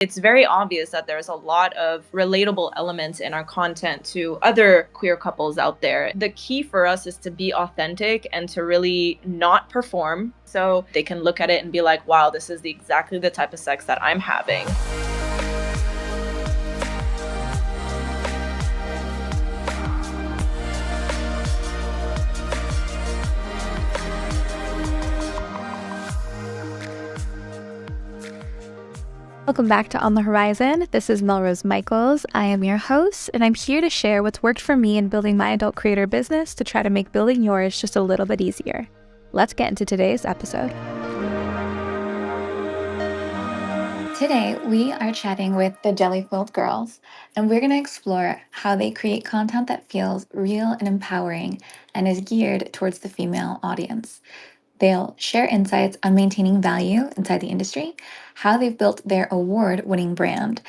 It's very obvious that there's a lot of relatable elements in our content to other queer couples out there. The key for us is to be authentic and to really not perform, so they can look at it and be like, wow, this is exactly the type of sex that I'm having. Welcome back to On the Horizon. This is Melrose Michaels. I am your host, and I'm here to share what's worked for me in building my adult creator business to try to make building yours just a little bit easier. Let's get into today's episode. Today, we are chatting with the Jelly-Filled Girls, and we're going to explore how they create content that feels real and empowering and is geared towards the female audience. They'll share insights on maintaining value inside the industry, how they've built their award-winning brand,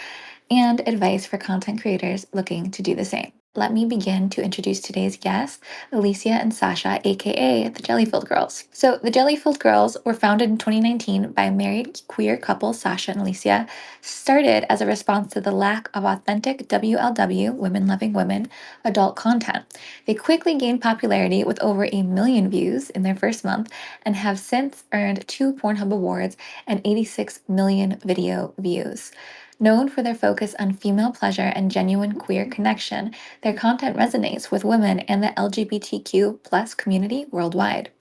and advice for content creators looking to do the same. Let me begin to introduce today's guests, Alessia and Sasha, aka the Jelly-Filled Girls. So the Jelly-Filled Girls were founded in 2019 by married queer couple Sasha and Alessia, started as a response to the lack of authentic WLW, women loving women, adult content. They quickly gained popularity with over 1 million views in their first month and have since earned 2 Pornhub awards and 86 million video views. Known for their focus on female pleasure and genuine queer connection, their content resonates with women and the LGBTQ plus community worldwide.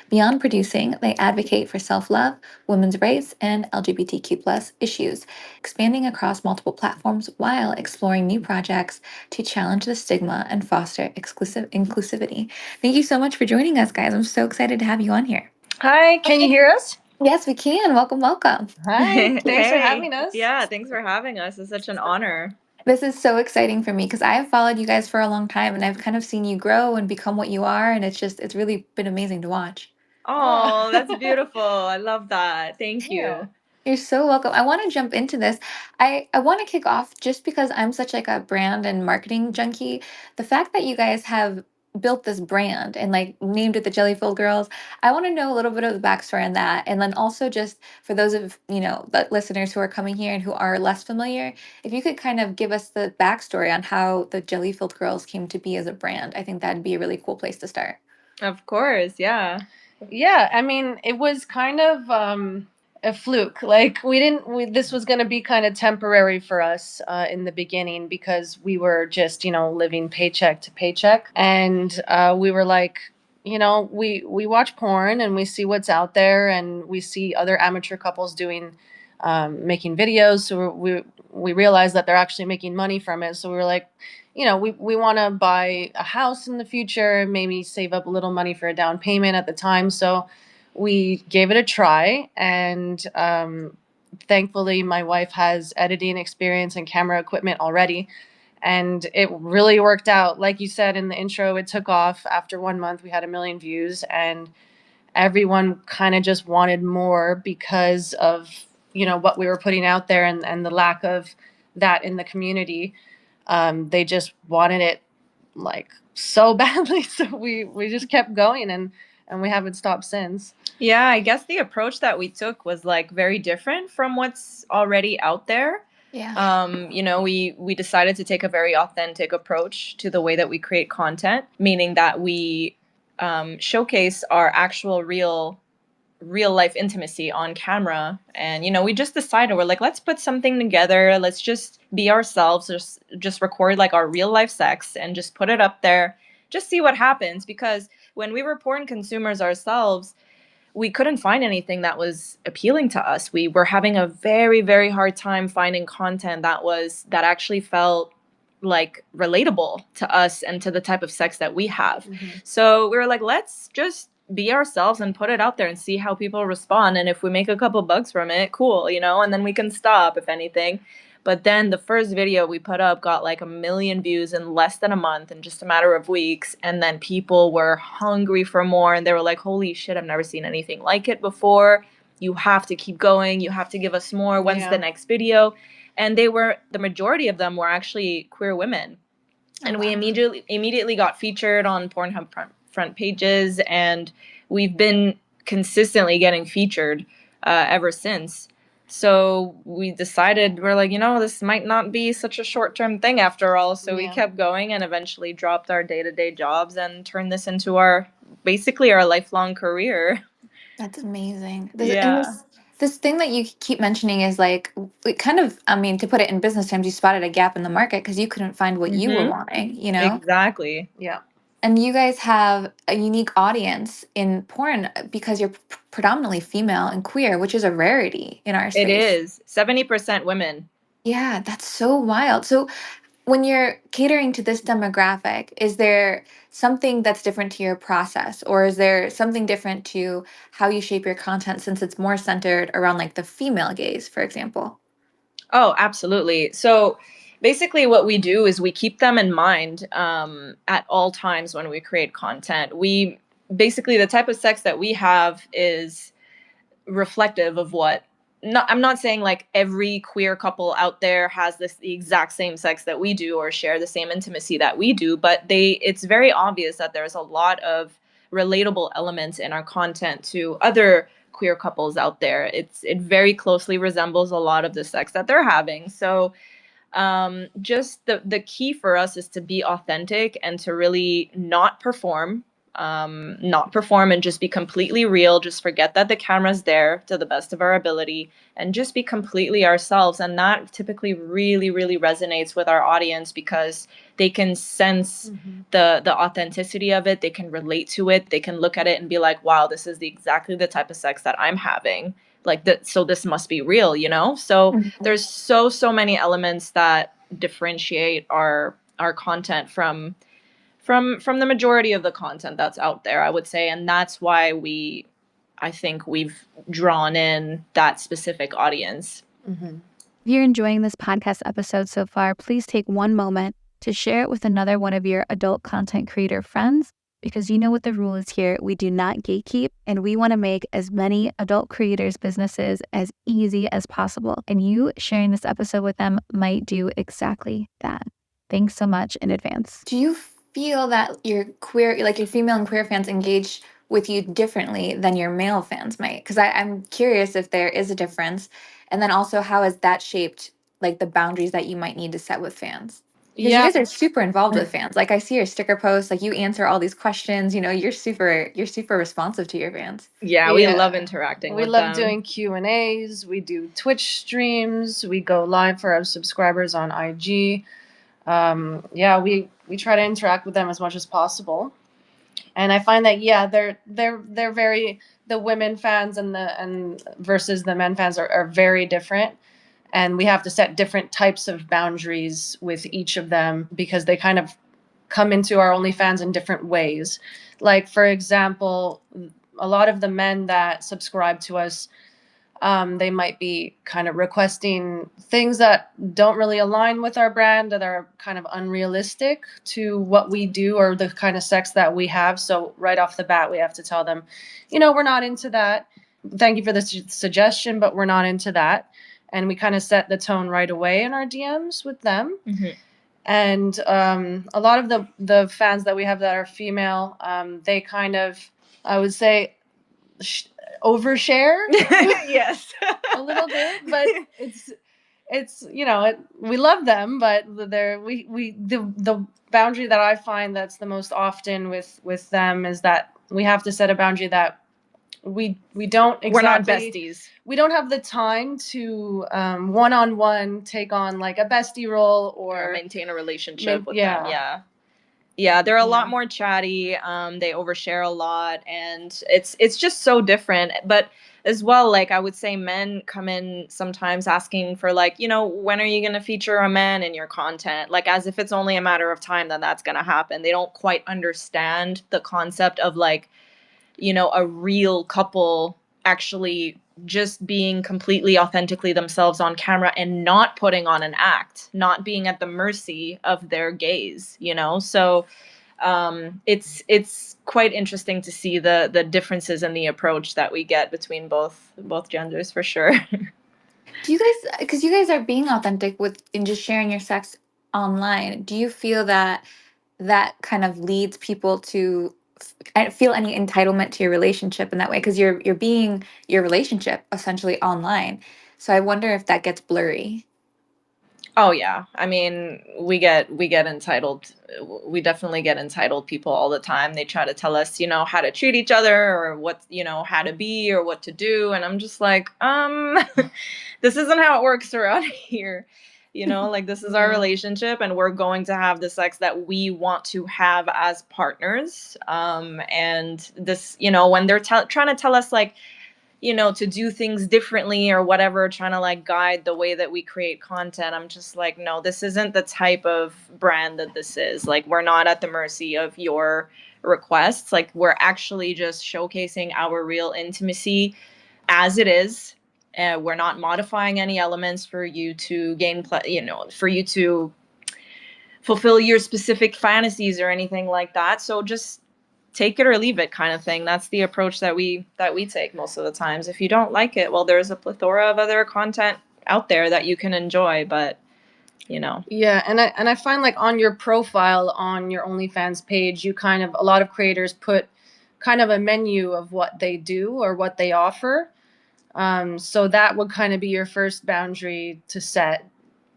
Beyond producing, they advocate for self-love, women's rights, and LGBTQ plus issues, expanding across multiple platforms while exploring new projects to challenge the stigma and foster inclusivity. Thank you so much for joining us, guys. I'm so excited to have you on here. Hi, can you hear us? Yes, we can. Welcome. Hi, thanks for having us. Yeah, thanks for having us. It's such an honor. This is so exciting for me because I've followed you guys for a long time and I've kind of seen you grow and become what you are. And it's really been amazing to watch. Oh, that's beautiful. I love that. Thank you. You're so welcome. I want to jump into this. I want to kick off just because I'm such like a brand and marketing junkie. The fact that you guys have built this brand and like named it the Jellyfilled Girls, I want to know a little bit of the backstory on that. And then also just for those of, the listeners who are coming here and who are less familiar, if you could kind of give us the backstory on how the Jellyfilled Girls came to be as a brand, I think that'd be a really cool place to start. Of course, yeah. Yeah, I mean, it was kind of a fluke. Like this was going to be kind of temporary for us in the beginning because we were just, living paycheck to paycheck. And we were like, we watch porn and we see what's out there and we see other amateur couples doing, making videos. So we realized that they're actually making money from it. So we were like, we want to buy a house in the future, maybe save up a little money for a down payment at the time. So we gave it a try. And thankfully, my wife has editing experience and camera equipment already. And it really worked out. Like you said in the intro, it took off. After 1 month, we had 1 million views. And everyone kind of just wanted more because of, what we were putting out there and the lack of that in the community. They just wanted it like so badly. So we just kept going and we haven't stopped since. Yeah, I guess the approach that we took was like very different from what's already out there. Yeah. We decided to take a very authentic approach to the way that we create content, meaning that we showcase our actual real life intimacy on camera. And we just decided, we're like, let's put something together, let's just be ourselves, just record like our real life sex and just put it up there, just see what happens. Because when we were porn consumers ourselves, we couldn't find anything that was appealing to us. We were having a very, very hard time finding content that actually felt like relatable to us and to the type of sex that we have. Mm-hmm. So we were like, let's just be ourselves and put it out there and see how people respond. And if we make a couple bucks from it, cool, and then we can stop if anything. But then the first video we put up got like 1 million views in less than a month, in just a matter of weeks. And then people were hungry for more and they were like, holy shit, I've never seen anything like it before. You have to keep going. You have to give us more. When's the next video? And the majority of them were actually queer women. And we immediately got featured on Pornhub front pages, and we've been consistently getting featured ever since. So we decided, we're like, this might not be such a short-term thing after all. So we Yeah. kept going and eventually dropped our day-to-day jobs and turned this into basically our lifelong career. That's amazing. And Yeah. this thing that you keep mentioning is like, it kind of, I mean, to put it in business terms, you spotted a gap in the market because you couldn't find what you were Mm-hmm. wanting, you know? Exactly. Yeah. And you guys have a unique audience in porn because you're predominantly female and queer, which is a rarity in our It space. is 70% women. Yeah, that's so wild. So when you're catering to this demographic, is there something that's different to your process, or is there something different to how you shape your content since it's more centered around like the female gaze, for example? Oh, absolutely. So basically, what we do is we keep them in mind at all times when we create content. We basically, the type of sex that we have is reflective of what. I'm not saying like every queer couple out there has the exact same sex that we do or share the same intimacy that we do, but it's very obvious that there's a lot of relatable elements in our content to other queer couples out there. It very closely resembles a lot of the sex that they're having. So just the key for us is to be authentic and to really not perform and just be completely real. Just forget that the camera's there to the best of our ability and just be completely ourselves. And that typically really, really resonates with our audience because they can sense the authenticity of it. They can relate to it. They can look at it and be like, wow, this is exactly the type of sex that I'm having. Like that, so this must be real. So Mhm. there's so many elements that differentiate our content from the majority of the content that's out there, I would say. And that's why I think we've drawn in that specific audience. Mm-hmm. If you're enjoying this podcast episode so far, please take one moment to share it with another one of your adult content creator friends, because you know what the rule is here. We do not gatekeep, and we want to make as many adult creators' businesses as easy as possible. And you sharing this episode with them might do exactly that. Thanks so much in advance. Do you feel that your queer, like your female and queer fans engage with you differently than your male fans might? Because I'm curious if there is a difference. And then also, how has that shaped like the boundaries that you might need to set with fans? Because you Yeah. guys are super involved with fans. Like I see your sticker posts, like you answer all these questions, you're super responsive to your fans. Yeah, we love interacting We with love them. doing Q&As. We do Twitch streams. We go live for our subscribers on IG. Yeah, we try to interact with them as much as possible. And I find that they're very, the women fans and versus the men fans are very different, and we have to set different types of boundaries with each of them because they kind of come into our OnlyFans in different ways. Like for example, a lot of the men that subscribe to us, they might be kind of requesting things that don't really align with our brand, that are kind of unrealistic to what we do or the kind of sex that we have. So right off the bat, we have to tell them, we're not into that. Thank you for the suggestion, but we're not into that. And we kind of set the tone right away in our DMs with them. Mhm. And a lot of the fans that we have that are female, they kind of, I would say, overshare Yes. a little bit, but it's we love them, but the boundary that I find that's the most often with them is that we have to set a boundary that we don't exactly, We're not besties. we don't have the time to one-on-one take on like a bestie role or maintain a relationship with yeah. them. Yeah, they're a lot Yeah. more chatty. They overshare a lot, and it's just so different. But as well, like I would say, men come in sometimes asking for like, when are you gonna feature a man in your content? Like as if it's only a matter of time that that's gonna happen. They don't quite understand the concept of like, a real couple actually just being completely authentically themselves on camera and not putting on an act, not being at the mercy of their gaze. So it's quite interesting to see the differences in the approach that we get between both genders for sure. Do you guys, because you guys are being authentic with in just sharing your sex online, do you feel that that kind of leads people to feel any entitlement to your relationship in that way? Because you're being your relationship essentially online. So I wonder if that gets blurry. Oh yeah. I mean, we get entitled. We definitely get entitled people all the time. They try to tell us, how to treat each other or what, how to be or what to do. And I'm just like, this isn't how it works around here. Like this is our relationship and we're going to have the sex that we want to have as partners. And this, when they're trying to tell us like, to do things differently or whatever, trying to like guide the way that we create content. I'm just like, no, this isn't the type of brand that this is. Like, we're not at the mercy of your requests. Like, we're actually just showcasing our real intimacy as it is. We're not modifying any elements for you to for you to fulfill your specific fantasies or anything like that. So just take it or leave it kind of thing. That's the approach that we take most of the times. If you don't like it, well, there's a plethora of other content out there that you can enjoy, but Yeah, and I find like on your profile on your OnlyFans page, you kind of, a lot of creators put kind of a menu of what they do or what they offer. So that would kind of be your first boundary to set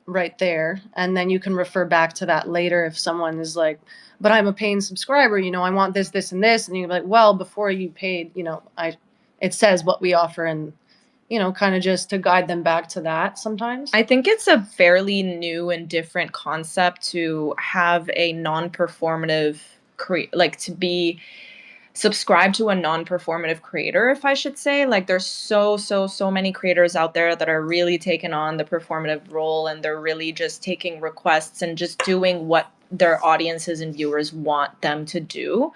right there, and then you can refer back to that later if someone is like, but I'm a paying subscriber, I want this and this, and you're like, well, before you paid, it says what we offer, and kind of just to guide them back to that sometimes. I think it's a fairly new and different concept to have a non-performative like to be subscribe to a non-performative creator, if I should say. Like there's so many creators out there that are really taking on the performative role, and they're really just taking requests and just doing what their audiences and viewers want them to do.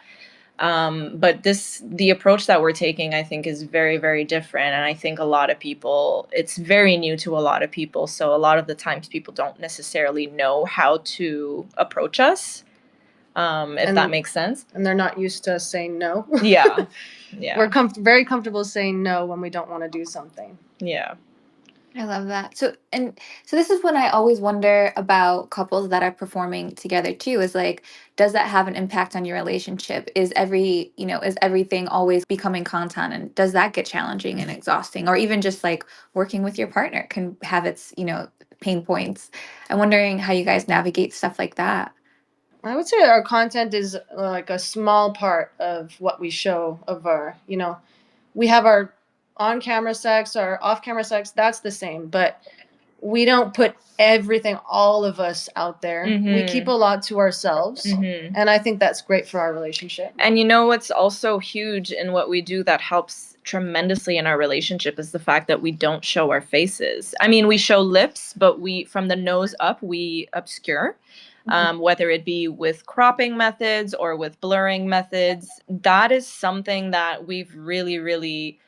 But the approach that we're taking, I think, is very, very different. And I think a lot of people, it's very new to a lot of people. So a lot of the times people don't necessarily know how to approach us. If that makes sense. And they're not used to saying no. Yeah. We're very comfortable saying no when we don't want to do something. Yeah. I love that. So this is when I always wonder about couples that are performing together too, is like, does that have an impact on your relationship? Is everything always becoming content, and does that get challenging and exhausting? Or even just like working with your partner can have its, pain points. I'm wondering how you guys navigate stuff like that. I would say our content is like a small part of what we show of our, we have our on-camera sex, our off-camera sex, that's the same, but we don't put everything, all of us, out there. We keep a lot to ourselves, and I think that's great for our relationship. And what's also huge in what we do that helps tremendously in our relationship is the fact that we don't show our faces. I mean, we show lips, but from the nose up, we obscure. Whether it be with cropping methods or with blurring methods, that is something that we've really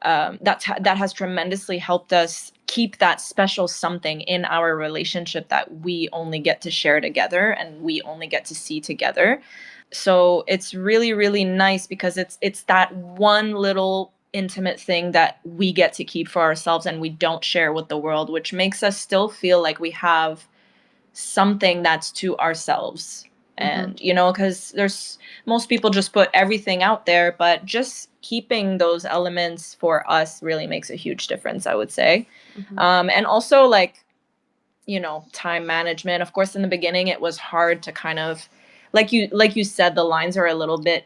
that has tremendously helped us keep that special something in our relationship that we only get to share together and we only get to see together. So it's really nice because it's that one little intimate thing that we get to keep for ourselves and we don't share with the world, which makes us still feel like we have something that's to ourselves. And because there's most people just put everything out there, but just keeping those elements for us really makes a huge difference, I would say. And also like time management. Of course, in the beginning it was hard to kind of like you said, the lines are a little bit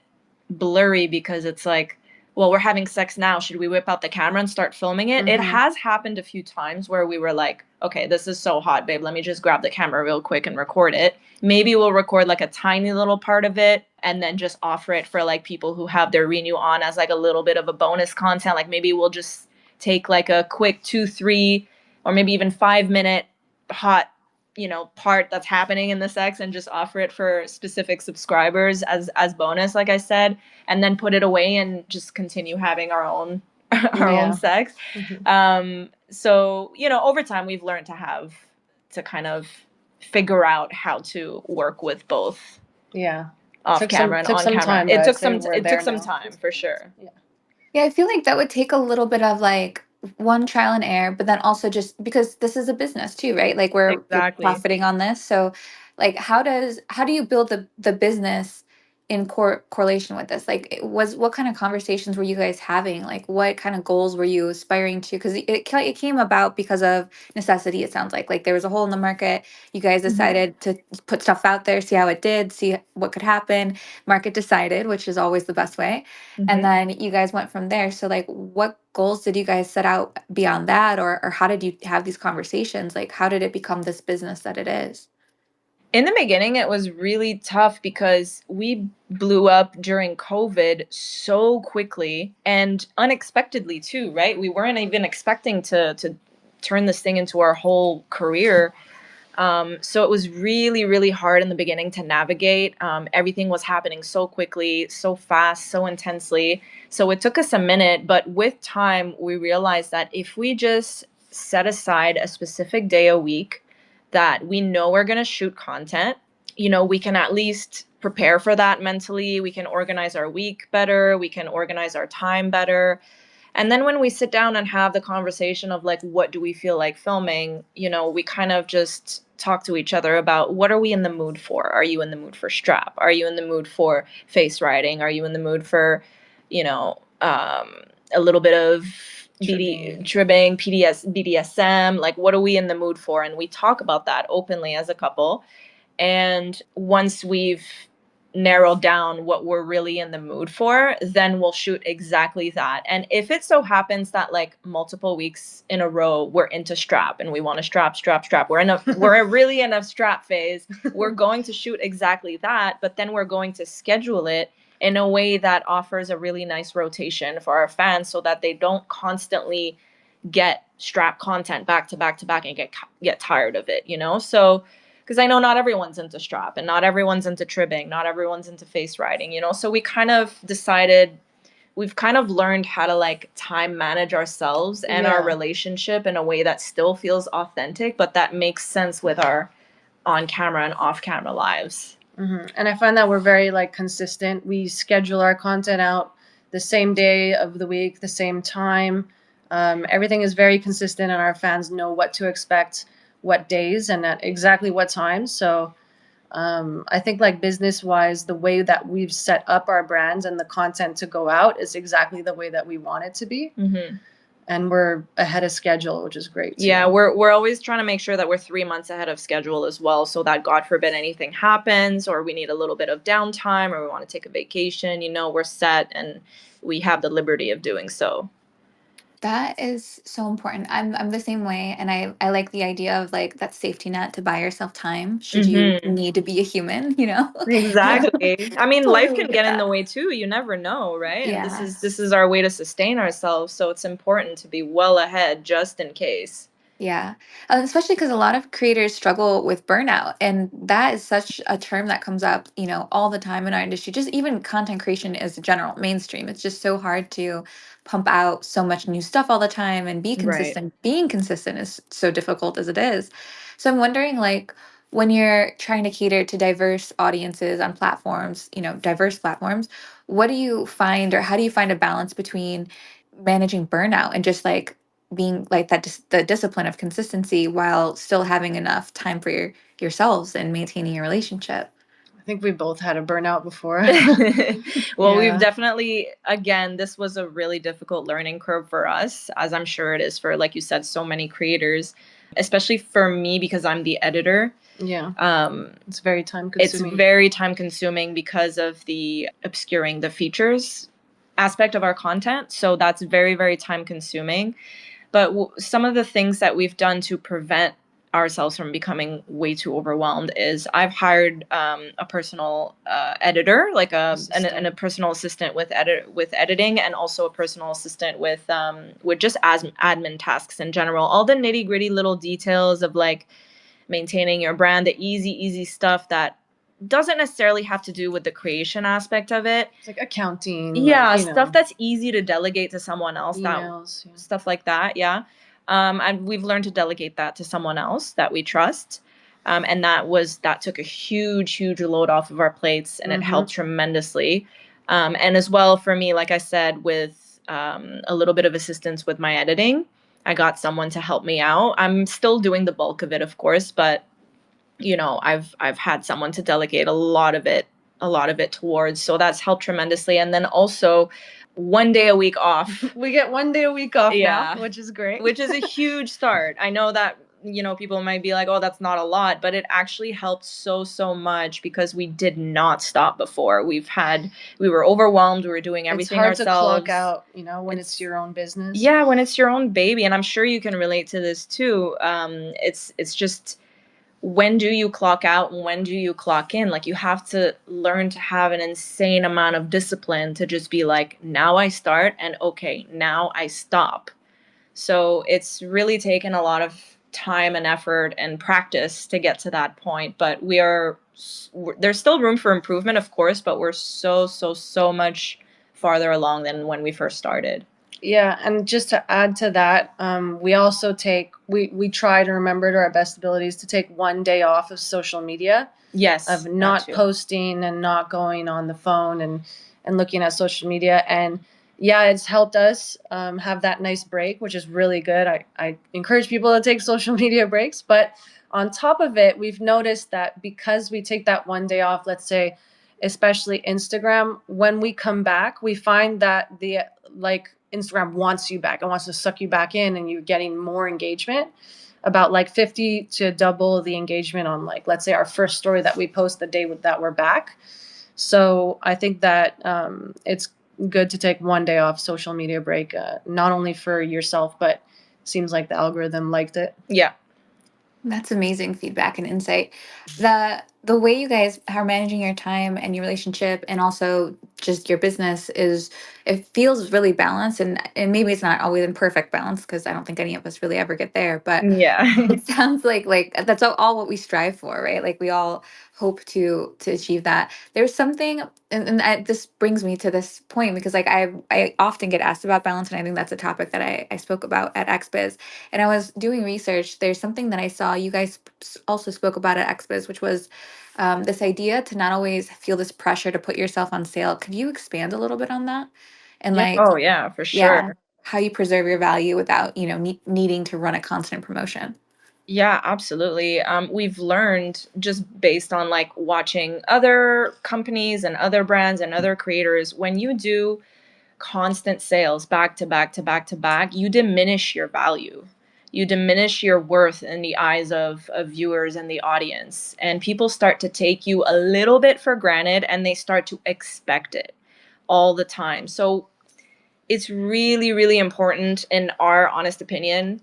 blurry because it's like, well, we're having sex now, should we whip out the camera and start filming it? It has happened a few times where we were like, okay, this is so hot, babe, let me just grab the camera real quick and record it. Maybe we'll record like a tiny little part of it and then just offer it for like people who have their renew on as like a little bit of a bonus content. Like maybe we'll just take like a quick 2-3 or maybe even 5-minute hot part that's happening in the sex and just offer it for specific subscribers as bonus, like I said, and then put it away and just continue having our own own sex. So over time we've learned to kind of figure out how to work with both off camera and on camera. It took some time for sure. Yeah, I feel like that would take a little bit of like one, trial and error, but then also just because this is a business too, right? Like you're profiting on this. So like how do you build the business in correlation with this? Like, what kind of conversations were you guys having? Like, what kind of goals were you aspiring to? Because it came about because of necessity. It sounds like there was a hole in the market. You guys decided to put stuff out there, see how it did, see what could happen. Market decided, which is always the best way. And then you guys went from there. So like, what goals did you guys set out beyond that, or how did you have these conversations? Like, how did it become this business that it is? In the beginning, it was really tough because we blew up during COVID so quickly and unexpectedly too, right? We weren't even expecting to turn this thing into our whole career. So it was really, really hard in the beginning to navigate. Everything was happening so quickly, so fast, so intensely. So it took us a minute, but with time, we realized that if we just set aside a specific day a week that we know we're going to shoot content, we can at least prepare for that mentally. We can organize our week better. We can organize our time better. And then when we sit down and have the conversation of like, what do we feel like filming, we kind of just talk to each other about what are we in the mood for? Are you in the mood for strap? Are you in the mood for face riding? Are you in the mood for, a little bit of tribbing, BDSM? Like, what are we in the mood for? And we talk about that openly as a couple. And once we've narrowed down what we're really in the mood for, then we'll shoot exactly that. And if it so happens that like multiple weeks in a row we're into strap and we want to strap, we're really in a strap phase, we're going to shoot exactly that, but then we're going to schedule it in a way that offers a really nice rotation for our fans so that they don't constantly get strap content back to back to back and get tired of it, So because I know not everyone's into strap and not everyone's into tribbing, not everyone's into face riding, So we kind of decided, we've kind of learned how to like time manage ourselves and our relationship in a way that still feels authentic, but that makes sense with our on camera and off camera lives. And I find that we're very like consistent. We schedule our content out the same day of the week, the same time. Everything is very consistent, and our fans know what to expect, what days, and at exactly what times. So I think like business wise, the way that we've set up our brands and the content to go out is exactly the way that we want it to be. And we're ahead of schedule, which is great too. Yeah, we're always trying to make sure that we're 3 months ahead of schedule as well, so that God forbid anything happens or we need a little bit of downtime or we want to take a vacation, we're set and we have the liberty of doing so. That is so important. I'm the same way, and I like the idea of like that safety net to buy yourself time should you need to be a human, Exactly. I mean, life Totally can get get in that. the way too. You never know, right? And this Yes. is our way to sustain ourselves, so it's important to be well ahead just in case. Yeah. Especially because a lot of creators struggle with burnout. And that is such a term that comes up, all the time in our industry. Just even content creation is general, mainstream. It's just so hard to pump out so much new stuff all the time and be Right. consistent. Being consistent is so difficult as it is. So I'm wondering, like, when you're trying to cater to diverse audiences on platforms, diverse platforms, what do you find, or how do you find a balance between managing burnout and just like being like that, the discipline of consistency while still having enough time for yourselves and maintaining your relationship? I think we both had a burnout before. Well, we've definitely, again, this was a really difficult learning curve for us, as I'm sure it is for, like you said, so many creators, especially for me because I'm the editor. Yeah. It's very time consuming. It's very time consuming because of the obscuring the features aspect of our content. So that's very, very time consuming. But some of the things that we've done to prevent ourselves from becoming way too overwhelmed is I've hired a personal editor, like a personal assistant with editing, and also a personal assistant with just admin tasks in general. All the nitty gritty little details of like maintaining your brand, the easy stuff that doesn't necessarily have to do with the creation aspect of it. It's like accounting. Yeah, stuff that's easy to delegate to someone else. Emails, stuff like that. Yeah. And we've learned to delegate that to someone else that we trust. And that took a huge load off of our plates, and it helped tremendously. And as well for me, like I said, with a little bit of assistance with my editing, I got someone to help me out. I'm still doing the bulk of it, of course, but I've had someone to delegate a lot of it to. a lot of it towards. So that's helped tremendously. And then also 1 day a week off. We get 1 day a week off Yeah. now, which is great. Which is a huge start. I know that, you know, people might be like, oh, that's not a lot, but it actually helped so much because we did not stop before. We were overwhelmed. We were doing everything ourselves. It's hard to clock out, you know, when it's your own business. Yeah, when it's your own baby. And I'm sure you can relate to this too. It's just, when do you clock out and when do you clock in? Like, you have to learn to have an insane amount of discipline to just be like, now I start and okay, now I stop. So it's really taken a lot of time and effort and practice to get to that point. But there's still room for improvement, of course, but we're so much farther along than when we first started. Yeah, and just to add to that, we also we try to remember to our best abilities to take 1 day off of social media. Yes. Of not posting and not going on the phone and looking at social media. And yeah, it's helped us have that nice break, which is really good. I encourage people to take social media breaks. But on top of it, we've noticed that because we take that 1 day off, let's say, especially Instagram, when we come back, we find that Instagram wants you back. It wants to suck you back in, and you're getting more engagement, about like 50 to double the engagement on, like, let's say our first story that we post the day that we're back. So I think that it's good to take 1 day off social media break, not only for yourself, but seems like the algorithm liked it. Yeah. That's amazing feedback and insight. The way you guys are managing your time and your relationship and also just your business it feels really balanced, and maybe it's not always in perfect balance because I don't think any of us really ever get there, but yeah. it sounds like that's all what we strive for, right? Like we all hope to achieve that. There's something, and this brings me to this point because like I often get asked about balance, and I think that's a topic that I spoke about at XBiz. And I was doing research. There's something that I saw you guys also spoke about at XBiz, which was this idea to not always feel this pressure to put yourself on sale. Could you expand a little bit on that? And Yeah. like, Oh yeah, for sure. How you preserve your value without, needing to run a constant promotion. Yeah, absolutely. We've learned just based on like watching other companies and other brands and other creators, when you do constant sales back to back to back to back, you diminish your value. You diminish your worth in the eyes of viewers and the audience. And people start to take you a little bit for granted, and they start to expect it all the time. So it's really important, in our honest opinion,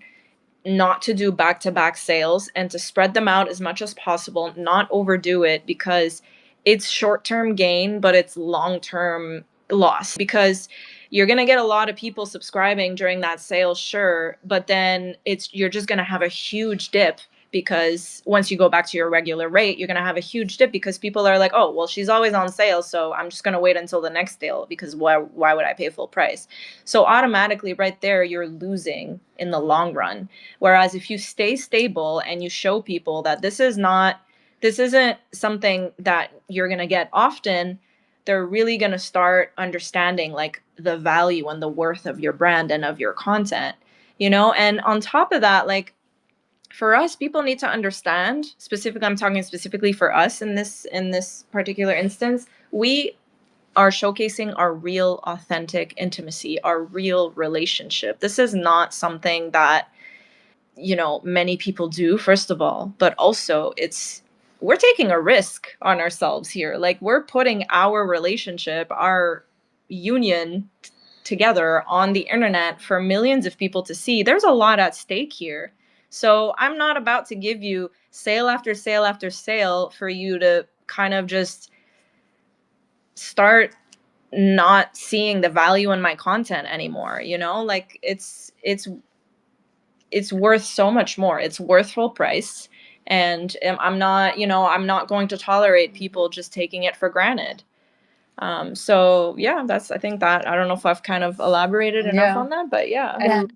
not to do back-to-back sales and to spread them out as much as possible, not overdo it, because it's short-term gain, but it's long-term loss, because you're going to get a lot of people subscribing during that sale, sure, but then you're just going to have a huge dip, because once you go back to your regular rate, you're going to have a huge dip because people are like, oh, well, she's always on sale, so I'm just going to wait until the next sale, because why would I pay full price? So automatically right there, you're losing in the long run. Whereas if you stay stable and you show people that this isn't something that you're going to get often, they're really going to start understanding like the value and the worth of your brand and of your content, And on top of that, like, for us, people need to understand, I'm talking specifically for us in this particular instance, we are showcasing our real, authentic intimacy, our real relationship. This is not something that, many people do, first of all, but also we're taking a risk on ourselves here. Like, we're putting our relationship, our union together on the internet for millions of people to see. There's a lot at stake here. So I'm not about to give you sale after sale after sale for you to kind of just start not seeing the value in my content anymore. Like, it's worth so much more. It's worth full price. And I'm not going to tolerate people just taking it for granted. So yeah, I think that, I don't know if I've kind of elaborated enough on that, but yeah. And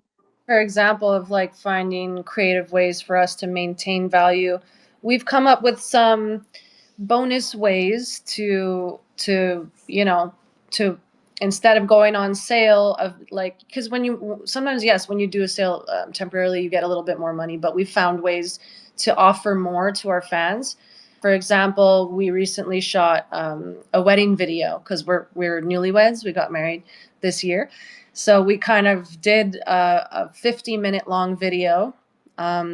for example of like finding creative ways for us to maintain value, we've come up with some bonus ways to instead of going on sale of like, because when you do a sale temporarily, you get a little bit more money, but we found ways to offer more to our fans. For example, we recently shot a wedding video because we're newlyweds. We got married this year, so we kind of did a 50-minute long video.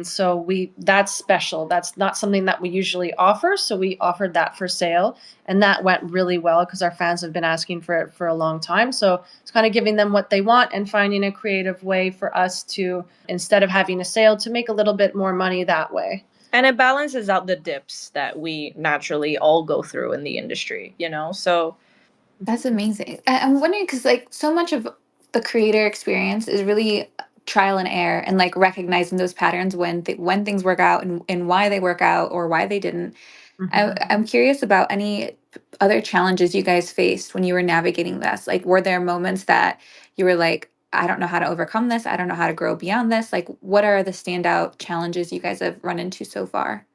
So that's special. That's not something that we usually offer. So we offered that for sale, and that went really well because our fans have been asking for it for a long time. So it's kind of giving them what they want and finding a creative way for us to, instead of having a sale, to make a little bit more money that way. And it balances out the dips that we naturally all go through in the industry, you know? So That's amazing. I'm wondering because like so much of the creator experience is really trial and error and like recognizing those patterns when things work out and why they work out or why they didn't. I'm curious about any other challenges you guys faced when you were navigating this. Like, were there moments that you were like, I don't know how to overcome this. I don't know how to grow beyond this. Like, what are the standout challenges you guys have run into so far?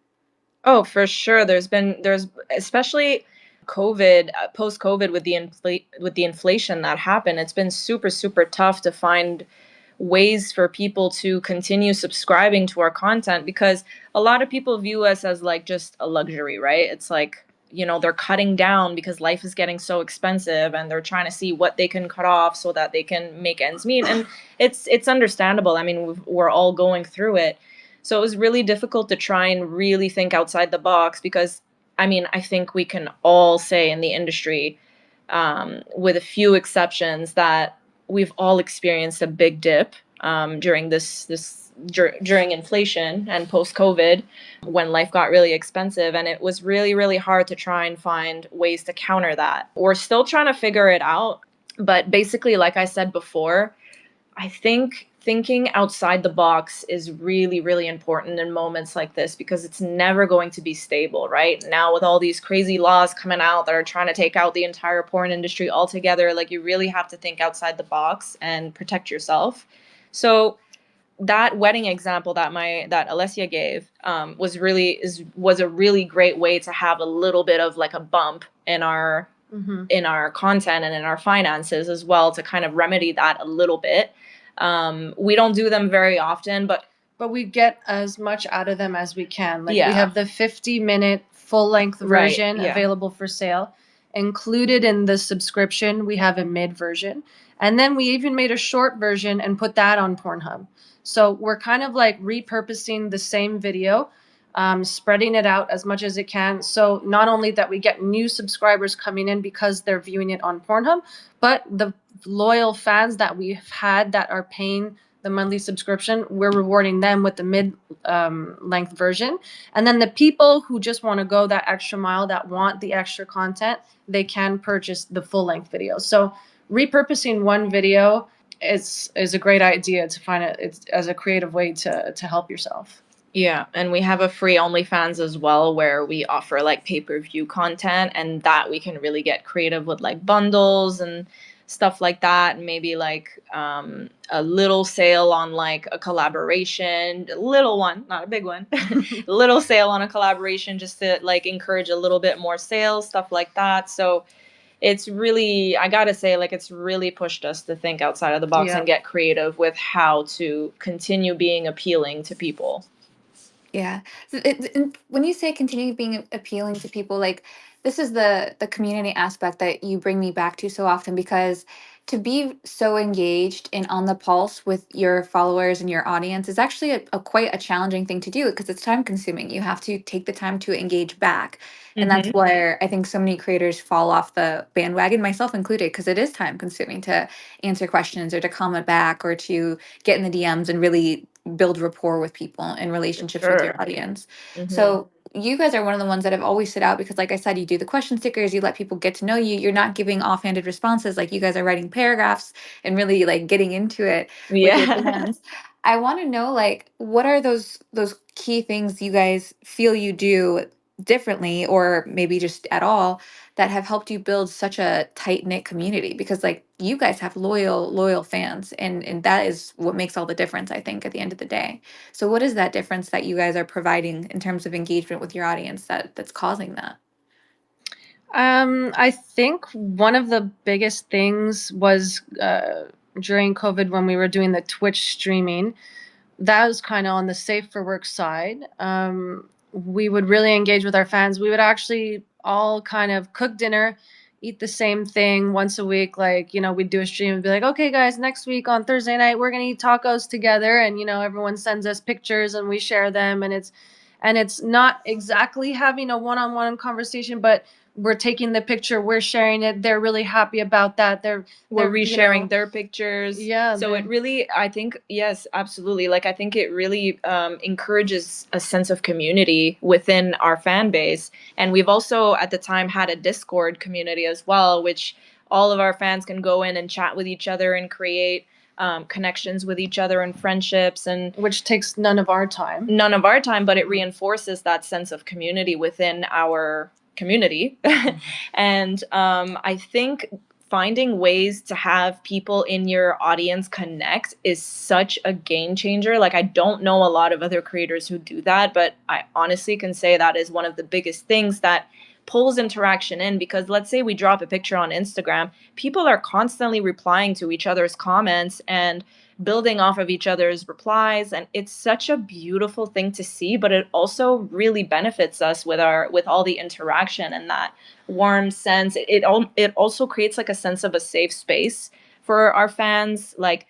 oh, for sure. There's especially COVID, post COVID with with the inflation that happened. It's been super super tough to find ways for people to continue subscribing to our content because a lot of people view us as like just a luxury, right? It's like, you know, they're cutting down because life is getting so expensive and they're trying to see what they can cut off so that they can make ends meet. And it's understandable. I mean, we're all going through it. So it was really difficult to try and really think outside the box because, I mean, I think we can all say in the industry, with a few exceptions, that we've all experienced a big dip during during inflation and post COVID when life got really expensive, and it was really really hard to try and find ways to counter that. We're still trying to figure it out, but basically, like I said before, I think thinking outside the box is really, really important in moments like this because it's never going to be stable, right? Now, with all these crazy laws coming out that are trying to take out the entire porn industry altogether, like you really have to think outside the box and protect yourself. So that wedding example that Alessia gave was a really great way to have a little bit of like a bump in our content and in our finances as well to kind of remedy that a little bit. We don't do them very often, but we get as much out of them as we can. Like Yeah. we have the 50-minute full-length Right, version yeah. available for sale. Included in the subscription, we have a mid version. And then we even made a short version and put that on Pornhub. So we're kind of like repurposing the same video, spreading it out as much as it can. So not only that we get new subscribers coming in because they're viewing it on Pornhub, but the loyal fans that we've had that are paying the monthly subscription, we're rewarding them with the mid length version. And then the people who just want to go that extra mile, that want the extra content, they can purchase the full length video. So repurposing one video is a great idea to find it as a creative way to help yourself. Yeah, and we have a free OnlyFans as well where we offer like pay-per-view content, and that we can really get creative with like bundles and stuff like that, and maybe like a little sale on like a collaboration, a little one, not a big one, a little sale on a collaboration just to like encourage a little bit more sales, stuff like that. So it's really, I gotta say, like it's really pushed us to think outside of the box and get creative with how to continue being appealing to people. Yeah. When you say continue being appealing to people, like this is the community aspect that you bring me back to so often because to be so engaged and on the pulse with your followers and your audience is actually a quite a challenging thing to do because it's time consuming. You have to take the time to engage back. And that's where I think so many creators fall off the bandwagon, myself included, because it is time consuming to answer questions or to comment back or to get in the DMs and really build rapport with people and relationships with your audience. So you guys are one of the ones that have always stood out because like I said, you do the question stickers, you let people get to know you. You're not giving offhanded responses. Like you guys are writing paragraphs and really like getting into it with your fans. I want to know like what are those key things you guys feel you do differently or maybe just at all that have helped you build such a tight knit community because like you guys have loyal fans and that is what makes all the difference I think at the end of the day. So what is that difference that you guys are providing in terms of engagement with your audience that's causing that? I think one of the biggest things was during COVID when we were doing the Twitch streaming. That was kind of on the safe for work side. we would really engage with our fans. We would actually all kind of cook dinner, eat the same thing once a week. Like, you know, we'd do a stream and be like, okay, guys, next week on Thursday night, we're going to eat tacos together. And, you know, everyone sends us pictures and we share them. And it's not exactly having a one-on-one conversation, but we're taking the picture, we're sharing it. They're really happy about that. We're they're resharing you know, their pictures. yeah. So it really, I think, yes, absolutely. Like, I think it really encourages a sense of community within our fan base. And we've also, at the time, had a Discord community as well, which all of our fans can go in and chat with each other and create connections with each other and friendships, and which takes none of our time, but it reinforces that sense of community within our community. And I think finding ways to have people in your audience connect is such a game changer. Like, I don't know a lot of other creators who do that, but I honestly can say that is one of the biggest things that pulls interaction in, because let's say we drop a picture on Instagram, people are constantly replying to each other's comments and building off of each other's replies, and it's such a beautiful thing to see. But it also really benefits us with all the interaction and that warm sense. It also creates like a sense of a safe space for our fans. Like,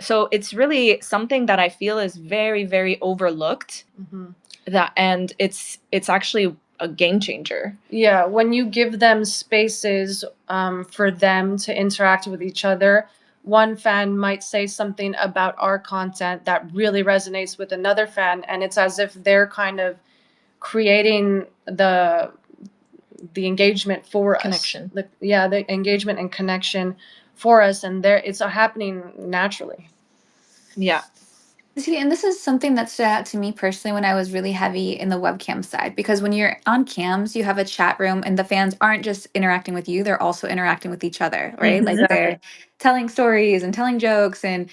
so it's really something that I feel is very, very overlooked. That, and it's actually a game changer. Yeah, when you give them spaces for them to interact with each other, one fan might say something about our content that really resonates with another fan, and it's as if they're kind of creating the engagement for Connection. us. The engagement and connection for us, and it's happening naturally. Yeah. See, and this is something that stood out to me personally when I was really heavy in the webcam side, because when you're on cams, you have a chat room and the fans aren't just interacting with you, they're also interacting with each other, right? Like, Exactly. they're telling stories and telling jokes, and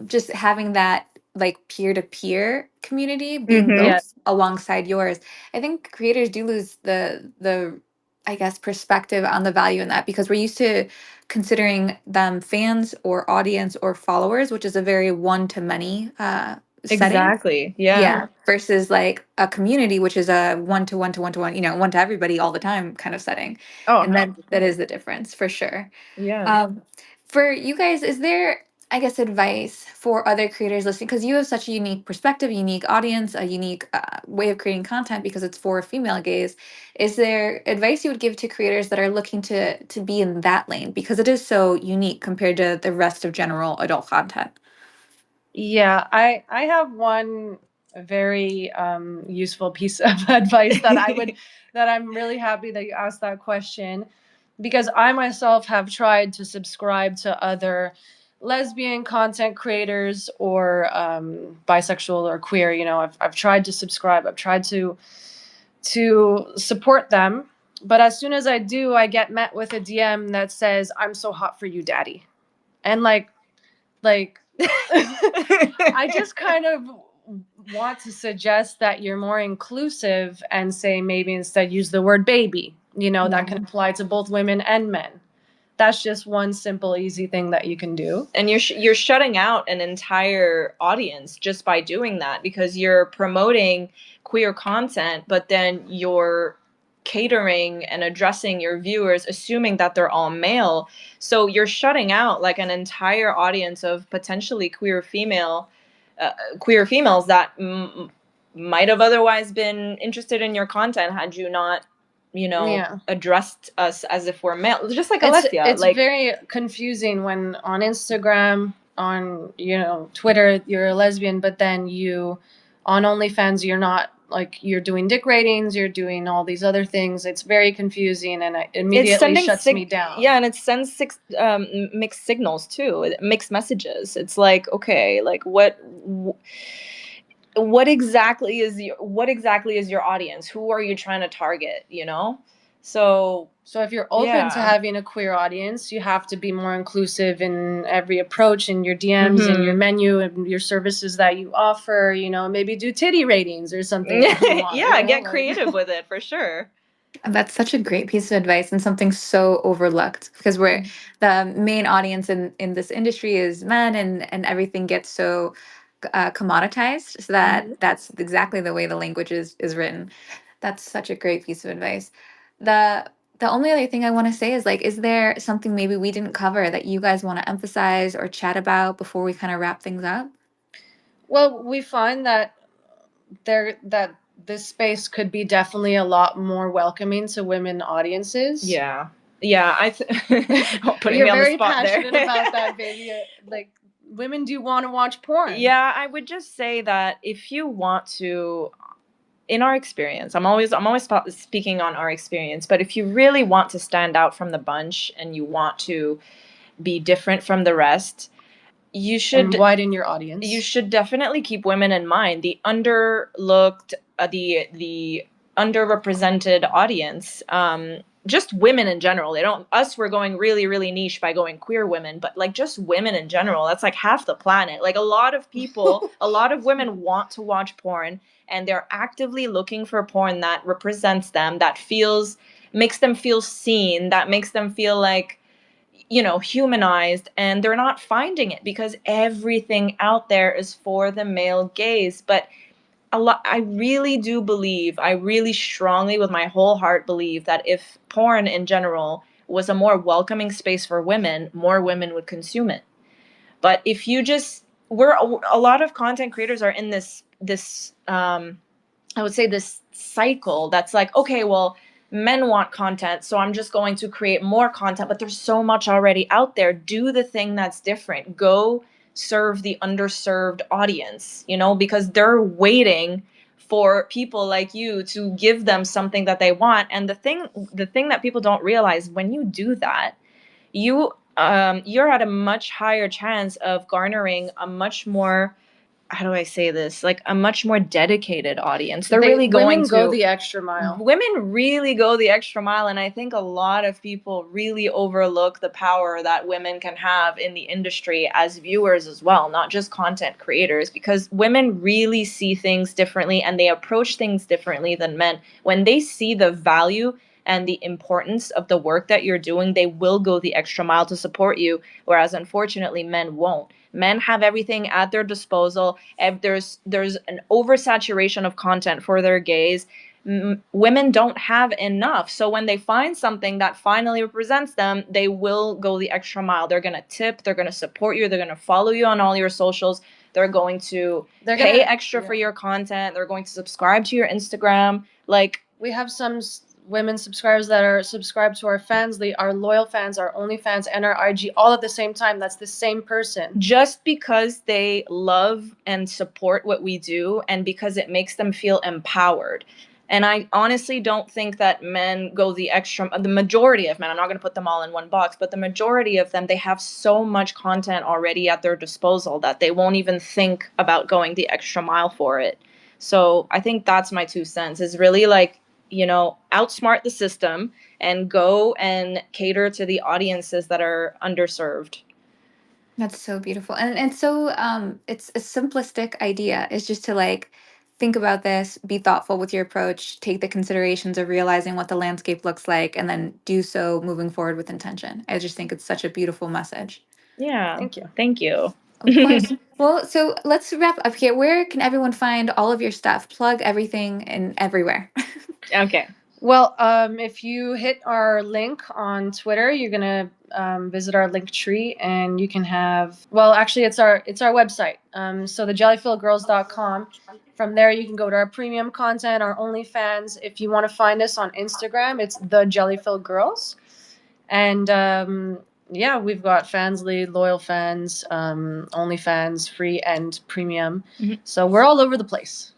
just having that like peer-to-peer community being built Yeah. alongside yours. I think creators do lose the I guess perspective on the value in that, because we're used to considering them fans or audience or followers, which is a very one-to-many setting. Exactly. Yeah. Yeah. Versus like a community, which is a one-to-one to one-to-one, one to everybody all the time kind of setting. Oh, And that is the difference for sure. yeah. For you guys, is there, I guess, advice for other creators listening? Because you have such a unique perspective, unique audience, a unique way of creating content because it's for female gaze. Is there advice you would give to creators that are looking to be in that lane, because it is so unique compared to the rest of general adult content? Yeah, I have one very useful piece of advice that that I'm really happy that you asked that question, because I myself have tried to subscribe to other lesbian content creators or bisexual or queer. You know, I've tried to subscribe. I've tried to support them, but as soon as I do, I get met with a DM that says, "I'm so hot for you, daddy," and like I just kind of want to suggest that you're more inclusive and say maybe instead use the word baby. You know, that can apply to both women and men. That's just one simple, easy thing that you can do. And you're shutting out an entire audience just by doing that, because you're promoting queer content, but then you're catering and addressing your viewers assuming that they're all male. So you're shutting out like an entire audience of potentially queer females that might have otherwise been interested in your content had you not addressed us as if we're male. Just like Alessia. It's very confusing when on Instagram, on Twitter, you're a lesbian, but then on OnlyFans, you're not. Like, you're doing dick ratings, you're doing all these other things. It's very confusing, and it immediately shuts me down. Yeah, and it sends mixed signals too, mixed messages. It's like, okay, like what exactly is your audience? Who are you trying to target? So if you're open to having a queer audience, you have to be more inclusive in every approach, in your DMs, in your menu, and your services that you offer. Maybe do titty ratings or something. Get creative with it for sure. That's such a great piece of advice, and something so overlooked, because the main audience in this industry is men, and everything gets so commoditized, so that that's exactly the way the language is written. That's such a great piece of advice. The only other thing I want to say is, like, is there something maybe we didn't cover that you guys want to emphasize or chat about before we kind of wrap things up? Well, we find that this space could be definitely a lot more welcoming to women audiences. Yeah. Putting You're me on the very spot there. passionate about that, baby. Like, women do want to watch porn. Yeah, I would just say that if you want to, in our experience, I'm always speaking on our experience, but if you really want to stand out from the bunch and you want to be different from the rest, you should And widen your audience. You should definitely keep women in mind, the underlooked, the underrepresented audience. Just women in general. They don't us we're going really, really niche by going queer women, but like just women in general, that's like half the planet. Like a lot of people, a lot of women want to watch porn, and they're actively looking for porn that represents them, that makes them feel seen, that makes them feel like, humanized, and they're not finding it because everything out there is for the male gaze. But I really do believe, I really strongly with my whole heart believe that if porn in general was a more welcoming space for women, more women would consume it. But if you just we're a lot of content creators are in this I would say this cycle that's like, okay, well, men want content, so I'm just going to create more content, but there's so much already out there. Do the thing that's different. Go serve the underserved audience, because they're waiting for people like you to give them something that they want. And the thing that people don't realize, when you do that, you're at a much higher chance of garnering a much more, how do I say this? Like a much more dedicated audience. They're really going to go the extra mile. Women really go the extra mile, and I think a lot of people really overlook the power that women can have in the industry as viewers as well, not just content creators, because women really see things differently and they approach things differently than men. When they see the value and the importance of the work that you're doing, they will go the extra mile to support you, whereas unfortunately men won't. Men have everything at their disposal. There's an oversaturation of content for their gaze. Women don't have enough. So when they find something that finally represents them, they will go the extra mile. They're going to tip, they're going to support you, they're going to follow you on all your socials. They're going to pay extra for your content. They're going to subscribe to your Instagram. Like, we have some women subscribers that are subscribed to our fans, our loyal fans, our OnlyFans, and our IG all at the same time. That's the same person. Just because they love and support what we do, and because it makes them feel empowered. And I honestly don't think that men go the extra, the majority of men, I'm not going to put them all in one box, but the majority of them, they have so much content already at their disposal that they won't even think about going the extra mile for it. So I think that's my 2 cents, is really like, outsmart the system and go and cater to the audiences that are underserved. That's so beautiful. And so it's a simplistic idea. It's just to, like, think about this, be thoughtful with your approach, take the considerations of realizing what the landscape looks like, and then do so moving forward with intention. I just think it's such a beautiful message. Yeah. Thank you. Thank you. Of course. Well, so let's wrap up here. Where can everyone find all of your stuff? Plug everything and everywhere. Okay. Well, if you hit our link on Twitter, you're gonna visit our link tree, and you can have. Well, actually, it's our website. So thejellyfieldgirls.com. From there, you can go to our premium content, our OnlyFans. If you want to find us on Instagram, it's the Jellyfield Girls, and yeah, we've got Fansly, loyal fans, OnlyFans, free and premium. Mhm. So we're all over the place.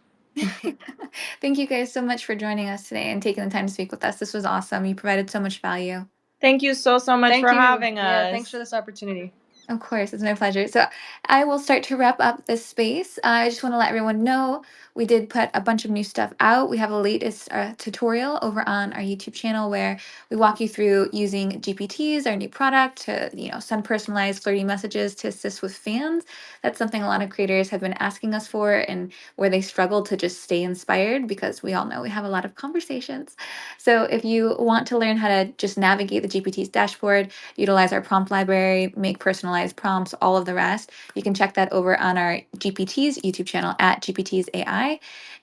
Thank you guys so much for joining us today and taking the time to speak with us. This was awesome. You provided so much value. Thank you so much for having us. Yeah, thanks for this opportunity. Of course, it's my pleasure. So I will start to wrap up this space. I just want to let everyone know We did put a bunch of new stuff out. We have a latest tutorial over on our YouTube channel where we walk you through using GPTs, our new product, to send personalized flirty messages to assist with fans. That's something a lot of creators have been asking us for, and where they struggle to just stay inspired, because we all know we have a lot of conversations. So if you want to learn how to just navigate the GPT's dashboard, utilize our prompt library, make personalized prompts, all of the rest, you can check that over on our GPT's YouTube channel at GPT's AI.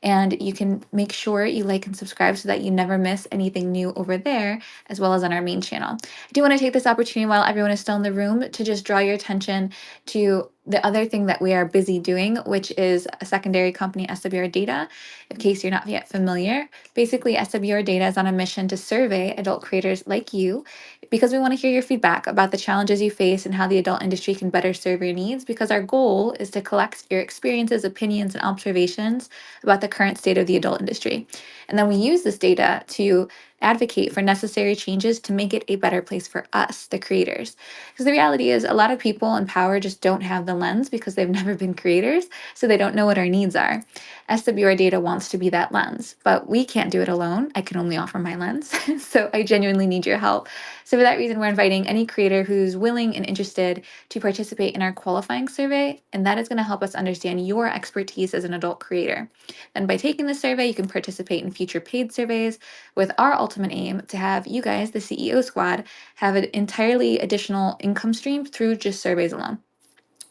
And you can make sure you like and subscribe so that you never miss anything new over there, as well as on our main channel. I do want to take this opportunity while everyone is still in the room to just draw your attention to the other thing that we are busy doing, which is a secondary company, SWR Data. In case you're not yet familiar, basically SWR Data is on a mission to survey adult creators like you, because we want to hear your feedback about the challenges you face and how the adult industry can better serve your needs, because our goal is to collect your experiences, opinions, and observations about the current state of the adult industry. And then we use this data to advocate for necessary changes to make it a better place for us, the creators. Because the reality is, a lot of people in power just don't have the lens because they've never been creators, so they don't know what our needs are. SWR Data wants to be that lens, but we can't do it alone. I can only offer my lens, so I genuinely need your help. So for that reason, we're inviting any creator who's willing and interested to participate in our qualifying survey, and that is going to help us understand your expertise as an adult creator. And by taking the survey, you can participate in future paid surveys, with our ultimate aim to have you guys, the CEO squad, have an entirely additional income stream through just surveys alone.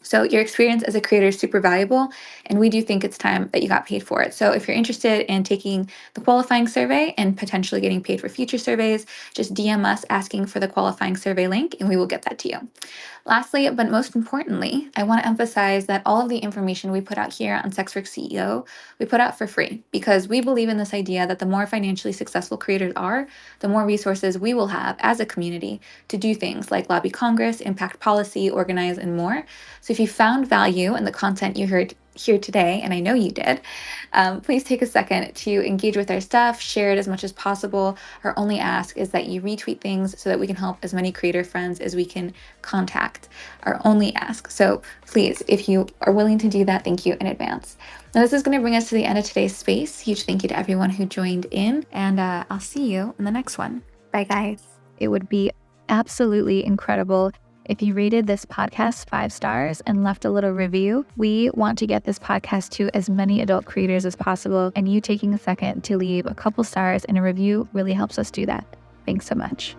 So your experience as a creator is super valuable, and we do think it's time that you got paid for it. So if you're interested in taking the qualifying survey and potentially getting paid for future surveys, just DM us asking for the qualifying survey link, and we will get that to you. Lastly, but most importantly, I want to emphasize that all of the information we put out here on SWCEO, we put out for free, because we believe in this idea that the more financially successful creators are, the more resources we will have as a community to do things like lobby Congress, impact policy, organize, and more. So if you found value in the content you heard here today, and I know you did, please take a second to engage with our stuff, share it as much as possible. Our only ask is that you retweet things so that we can help as many creator friends as we can contact. Our only ask. So please, if you are willing to do that, thank you in advance. Now, this is going to bring us to the end of today's space. Huge thank you to everyone who joined in, and I'll see you in the next one. Bye, guys. It would be absolutely incredible if you rated this podcast 5 stars and left a little review. We want to get this podcast to as many adult creators as possible, and you taking a second to leave a couple stars and a review really helps us do that. Thanks so much.